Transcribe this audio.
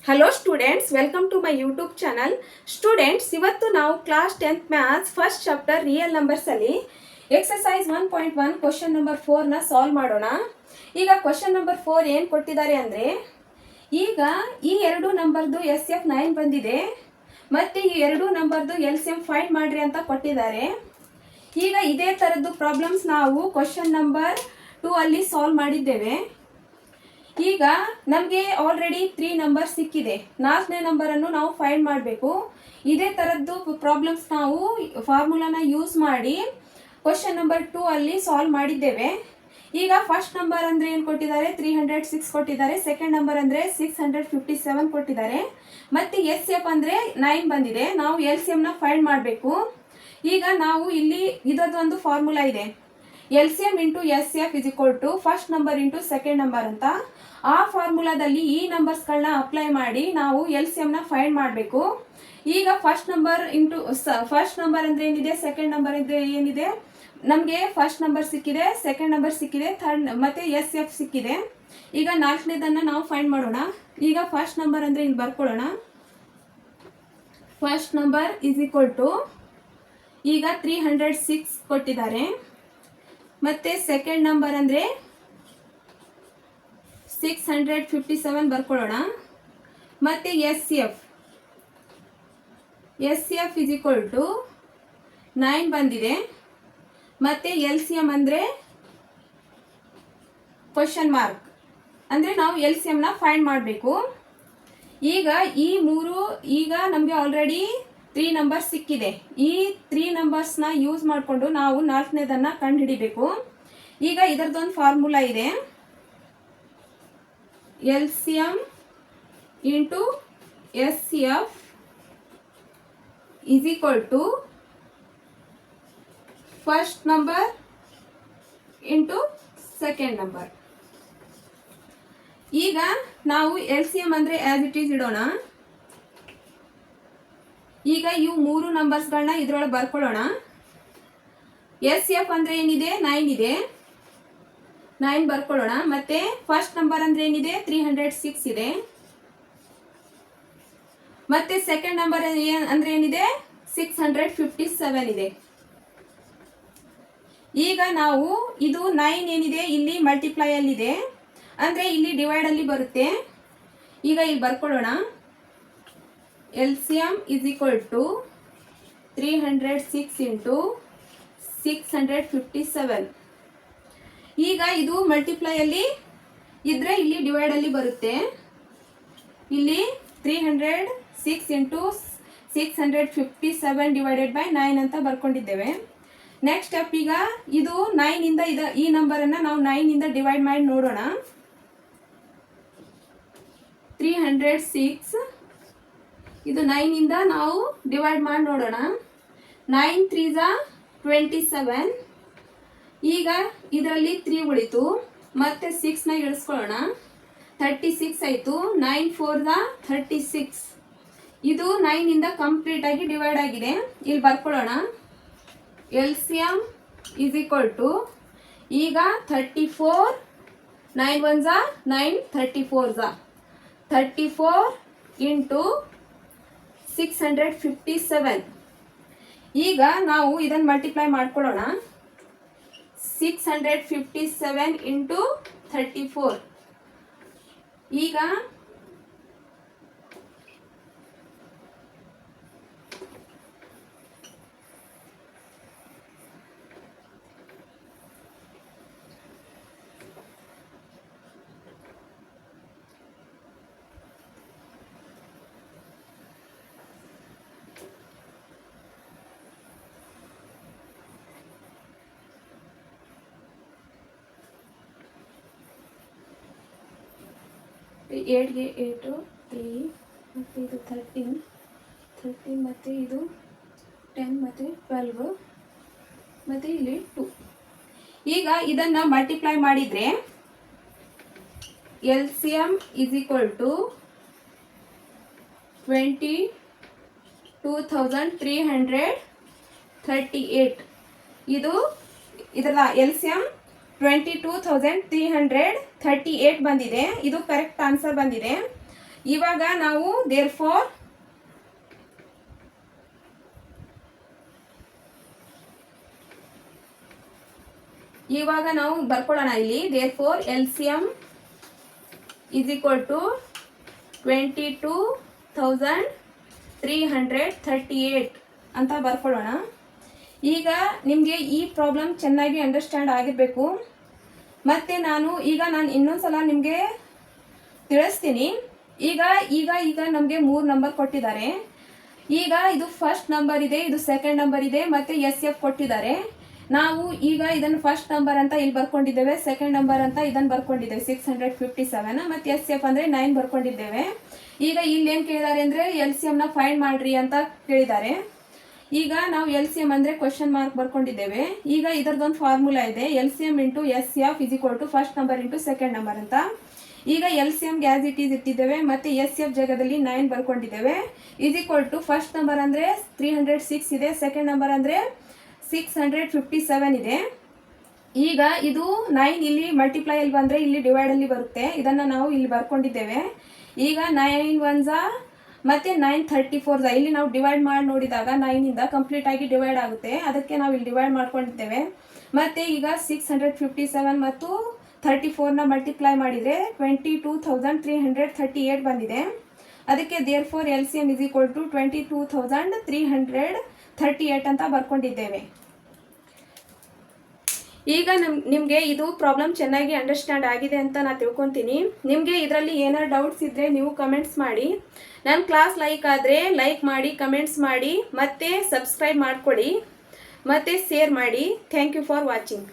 Hello students, welcome to my YouTube channel. Students, ಇವತ್ತು ನಾವು class 10th maths first chapter real numbers ಅಲ್ಲಿ exercise 1.1 question number 4ನ solve ಮಾಡೋಣ. ಈಗ question number 4 ಏನು ಕೊಟ್ಟಿದ್ದಾರೆ ಅಂದರೆ, ಈಗ ಈ ಎರಡು ನಂಬರ್ದು SF 9 ಬಂದಿದೆ ಮತ್ತು ಈ ಎರಡು ನಂಬರ್ದು LCM ಫೈಂಡ್ ಮಾಡ್ರಿ ಅಂತ ಕೊಟ್ಟಿದ್ದಾರೆ. ಈಗ ಇದೇ ಥರದ್ದು ಪ್ರಾಬ್ಲಮ್ಸ್ ನಾವು ಕ್ವಶನ್ ನಂಬರ್ 2 ಅಲ್ಲಿ ಸಾಲ್ವ್ ಮಾಡಿದ್ದೇವೆ. ಈಗ ನಮಗೆ ಆಲ್ರೆಡಿ 3 ನಂಬರ್ ಸಿಕ್ಕಿದೆ. 4ನೇ ನಂಬರನ್ನು ನಾವು ಫೈಂಡ್ ಮಾಡಬೇಕು. ಇದೇ ಥರದ್ದು ಪ್ರಾಬ್ಲಮ್ಸ್ ನಾವು ಫಾರ್ಮುಲಾನ ಯೂಸ್ ಮಾಡಿ ಕ್ವಶನ್ ನಂಬರ್ 2 ಅಲ್ಲಿ ಸಾಲ್ವ್ ಮಾಡಿದ್ದೇವೆ. ಈಗ ಫಸ್ಟ್ ನಂಬರ್ ಅಂದರೆ ಏನು ಕೊಟ್ಟಿದ್ದಾರೆ, 306 ಕೊಟ್ಟಿದ್ದಾರೆ. ಸೆಕೆಂಡ್ ನಂಬರ್ ಅಂದರೆ 657 ಕೊಟ್ಟಿದ್ದಾರೆ. ಮತ್ತು SF ಅಂದರೆ 9 ಬಂದಿದೆ. ನಾವು LCMನ ಫೈಂಡ್ ಮಾಡಬೇಕು. ಈಗ ನಾವು ಇಲ್ಲಿ ಇದೊಂದು ಫಾರ್ಮುಲಾ ಇದೆ, LCM into SF is equal to first number into second number ಅಂತ. ಆ ಫಾರ್ಮುಲಾದಲ್ಲಿ ಈ ನಂಬರ್ಸ್ಗಳನ್ನ ಅಪ್ಲೈ ಮಾಡಿ ನಾವು LCMನ ಫೈಂಡ್ ಮಾಡಬೇಕು. ಈಗ ಫಸ್ಟ್ ನಂಬರ್ ಅಂದರೆ ಏನಿದೆ, ಸೆಕೆಂಡ್ ನಂಬರ್ ಅಂದರೆ ಏನಿದೆ, ನಮಗೆ ಫಸ್ಟ್ ನಂಬರ್ ಸಿಕ್ಕಿದೆ, ಸೆಕೆಂಡ್ ನಂಬರ್ ಸಿಕ್ಕಿದೆ, ಥರ್ಡ್ ಮತ್ತು SF ಸಿಕ್ಕಿದೆ. ಈಗ 4ನೇದನ್ನು ನಾವು ಫೈಂಡ್ ಮಾಡೋಣ. ಈಗ ಫಸ್ಟ್ ನಂಬರ್ ಅಂದರೆ ಇಲ್ಲಿ ಬರ್ಕೊಳ್ಳೋಣ. First number is equal to ಈಗ 306 ಕೊಟ್ಟಿದ್ದಾರೆ. ಮತ್ತು ಸೆಕೆಂಡ್ ನಂಬರ್ ಅಂದರೆ 657 ಬರ್ಕೊಳ್ಳೋಣ. ಮತ್ತು SF ಇಸ್ ಈಕ್ವಲ್ ಟು 9 ಬಂದಿದೆ. ಮತ್ತು LCM ಅಂದರೆ ಕ್ವಶನ್ ಮಾರ್ಕ್, ಅಂದರೆ ನಾವು LCMನ ಫೈಂಡ್ ಮಾಡಬೇಕು. ಈಗ ಈಗ ನಮಗೆ ಆಲ್ರೆಡಿ 3 ನಂಬರ್ ಸಿಕ್ಕಿದೆ. ಈ 3 ನಂಬರ್ಸ್ನ ಯೂಸ್ ಮಾಡಿಕೊಂಡು ನಾವು 4ನೇದನ್ನು ಕಂಡುಹಿಡಿಬೇಕು. ಈಗ ಇದರದೊಂದು ಫಾರ್ಮುಲಾ ಇದೆ, LCM into SF is equal to first number into second number. ಈಗ ನಾವು LCM ಅಂದರೆ ಆ್ಯಸ್ ಇಟ್ ಈಸ್ ಇಡೋಣ. ಈಗ ಇವು 3 ನಂಬರ್ಸ್ಗಳನ್ನ ಇದರೊಳಗೆ ಬರ್ಕೊಳ್ಳೋಣ. SF ಅಂದರೆ ಏನಿದೆ, 9 ಇದೆ, 9 ಬರ್ಕೊಳ್ಳೋಣ. ಮತ್ತು ಫಸ್ಟ್ ನಂಬರ್ ಅಂದರೆ ಏನಿದೆ, 306 ಇದೆ. ಮತ್ತು ಸೆಕೆಂಡ್ ನಂಬರ್ ಅಂದರೆ ಏನಿದೆ, 657 ಇದೆ. ಈಗ ನಾವು ಇದು 9 ಏನಿದೆ ಇಲ್ಲಿ ಮಲ್ಟಿಪ್ಲೈಯಲ್ಲಿದೆ, ಅಂದರೆ ಇಲ್ಲಿ ಡಿವೈಡಲ್ಲಿ ಬರುತ್ತೆ. ಈಗ ಇಲ್ಲಿ ಬರ್ಕೊಳ್ಳೋಣ, LCM is equal to 306 into 657. ಈಗ ಇದು ಮಲ್ಟಿಪ್ಲೈಯಲ್ಲಿ ಇದ್ರೆ ಇಲ್ಲಿ ಡಿವೈಡಲ್ಲಿ ಬರುತ್ತೆ. ಇಲ್ಲಿ 306 ಇಂಟು 657 ಡಿವೈಡೆಡ್ ಬೈ 9 ಅಂತ ಬರ್ಕೊಂಡಿದ್ದೇವೆ. ನೆಕ್ಸ್ಟ್ ಸ್ಟೆಪ್, ಈಗ ಇದು 9ಇಂದ ಈ ನಂಬರನ್ನು ನಾವು 9ಇಂದ ಡಿವೈಡ್ ಮಾಡಿ ನೋಡೋಣ. 306 ಇದು 9ಇಂದ ನಾವು ಡಿವೈಡ್ ಮಾಡಿ ನೋಡೋಣ. 9 3 27. ಈಗ ಇದರಲ್ಲಿ 3 ಉಳಿತು, ಮತ್ತೆ 6ನ ಇಳಿಸ್ಕೊಳ್ಳೋಣ, 36 ಆಯಿತು. 9 4 36. ಇದು 9ಇಂದ ಕಂಪ್ಲೀಟ್ ಆಗಿ ಡಿವೈಡ್ ಆಗಿದೆ. ಇಲ್ಲಿ ಬರ್ಕೊಳ್ಳೋಣ, LCM ಇಸ್ ಈಕ್ವಲ್ ಟು ಈಗ 34, 9 1 9, 34 34 ಇಂಟು 657. ಈಗ ನಾವು ಇದನ್ನು ಮಲ್ಟಿಪ್ಲೈ ಮಾಡ್ಕೊಳ್ಳೋಣ. 657 ಇಂಟು 34. ಈಗ ಏಟ್ಗೆ 8 3 ಮತ್ತು ಇದು 13 ಮತ್ತು ಇದು 10 ಮತ್ತು 12 ಮತ್ತು ಇಲ್ಲಿ 2. ಈಗ ಇದನ್ನು ಮಲ್ಟಿಪ್ಲೈ ಮಾಡಿದರೆ LCM ಇಸ್ ಈಕ್ವಲ್ ಟು 22,338. ಇದು ಇದರ LCM 22,338 ಬಂದಿದೆ. ಇದು ಕರೆಕ್ಟ್ ಆನ್ಸರ್ ಬಂದಿದೆ. ಇವಾಗ ನಾವು ದೇರ್ಫೋರ್ ಇವಾಗ ನಾವು ಬರ್ಕೊಳ್ಳೋಣ ಇಲ್ಲಿ. Therefore LCM is equal to 22,338 ಅಂತ ಬರ್ಕೊಳ್ಳೋಣ. ಈಗ ನಿಮಗೆ ಈ ಪ್ರಾಬ್ಲಮ್ ಚೆನ್ನಾಗಿ ಅಂಡರ್ಸ್ಟ್ಯಾಂಡ್ ಆಗಿರಬೇಕು. ಮತ್ತು ನಾನು ಇನ್ನೊಂದ್ಸಲ ನಿಮಗೆ ತಿಳಿಸ್ತೀನಿ. ಈಗ ಈಗ ಈಗ ನಮಗೆ 3 ನಂಬರ್ ಕೊಟ್ಟಿದ್ದಾರೆ. ಈಗ ಇದು ಫಸ್ಟ್ ನಂಬರ್ ಇದೆ, ಇದು ಸೆಕೆಂಡ್ ನಂಬರ್ ಇದೆ, ಮತ್ತು SF ಕೊಟ್ಟಿದ್ದಾರೆ. ನಾವು ಈಗ ಇದನ್ನು ಫಸ್ಟ್ ನಂಬರ್ ಅಂತ ಇಲ್ಲಿ ಬರ್ಕೊಂಡಿದ್ದೇವೆ, ಸೆಕೆಂಡ್ ನಂಬರ್ ಅಂತ ಇದನ್ನು ಬರ್ಕೊಂಡಿದ್ದೇವೆ 657, ಮತ್ತು SF ಅಂದರೆ 9 ಬರ್ಕೊಂಡಿದ್ದೇವೆ. ಈಗ ಇಲ್ಲಿ ಏನು ಕೇಳಿದ್ದಾರೆ ಅಂದರೆ LCMನ ಫೈಂಡ್ ಮಾಡ್ರಿ ಅಂತ ಕೇಳಿದ್ದಾರೆ. ಈಗ ನಾವು LCM ಅಂದರೆ ಕ್ವೆಶ್ಚನ್ ಮಾರ್ಕ್ ಬರ್ಕೊಂಡಿದ್ದೇವೆ. ಈಗ ಇದರದೊಂದು ಫಾರ್ಮುಲಾ ಇದೆ, LCM into SF is equal to first number into second number ಅಂತ. ಈಗ LCM ಗ್ಯಾಸ್ ಇಟ್ ಈಸ್ ಇಟ್ಟಿದ್ದೇವೆ, ಮತ್ತು SF ಜಾಗದಲ್ಲಿ 9 ಬರ್ಕೊಂಡಿದ್ದೇವೆ. Is equal to first number ಅಂದರೆ 306 ಇದೆ, ಸೆಕೆಂಡ್ ನಂಬರ್ ಅಂದರೆ 657 ಇದೆ. ಈಗ ಇದು 9 ಇಲ್ಲಿ ಮಲ್ಟಿಪ್ಲೈ ಅಲ್ಲಿ ಬಂದರೆ ಇಲ್ಲಿ ಡಿವೈಡಲ್ಲಿ ಬರುತ್ತೆ. ಇದನ್ನು ನಾವು ಇಲ್ಲಿ ಬರ್ಕೊಂಡಿದ್ದೇವೆ. ಈಗ 9 1 ಮತ್ತು 9 34 ಇಲ್ಲಿ ನಾವು ಡಿವೈಡ್ ಮಾಡಿ ನೋಡಿದಾಗ 9ಇಂದ ಕಂಪ್ಲೀಟ್ ಆಗಿ ಡಿವೈಡ್ ಆಗುತ್ತೆ, ಅದಕ್ಕೆ ನಾವು ಇಲ್ಲಿ ಡಿವೈಡ್ ಮಾಡ್ಕೊಂಡಿದ್ದೇವೆ. ಮತ್ತು ಈಗ 657 ಮತ್ತು 34ನ ಮಲ್ಟಿಪ್ಲೈ ಮಾಡಿದರೆ 22,338 ಬಂದಿದೆ. ಅದಕ್ಕೆ therefore LCM is equal to 22,338 ಅಂತ ಬರ್ಕೊಂಡಿದ್ದೇವೆ. ಈಗ ನಿಮಗೆ ಇದು ಪ್ರಾಬ್ಲಮ್ ಚೆನ್ನಾಗಿ ಅಂಡರ್ಸ್ಟ್ಯಾಂಡ್ ಆಗಿದೆ ಅಂತ ನಾನು ತಿಳ್ಕೊತೀನಿ. ನಿಮಗೆ ಇದರಲ್ಲಿ ಏನಾರು ಡೌಟ್ಸ್ ಇದ್ದರೆ ನೀವು ಕಮೆಂಟ್ಸ್ ಮಾಡಿ. ನನ್ನ ಕ್ಲಾಸ್ ಲೈಕ್ ಆದರೆ ಲೈಕ್ ಮಾಡಿ, ಕಮೆಂಟ್ಸ್ ಮಾಡಿ, ಮತ್ತು ಸಬ್ಸ್ಕ್ರೈಬ್ ಮಾಡ್ಕೊಳ್ಳಿ, ಮತ್ತು ಶೇರ್ ಮಾಡಿ. Thank you for watching.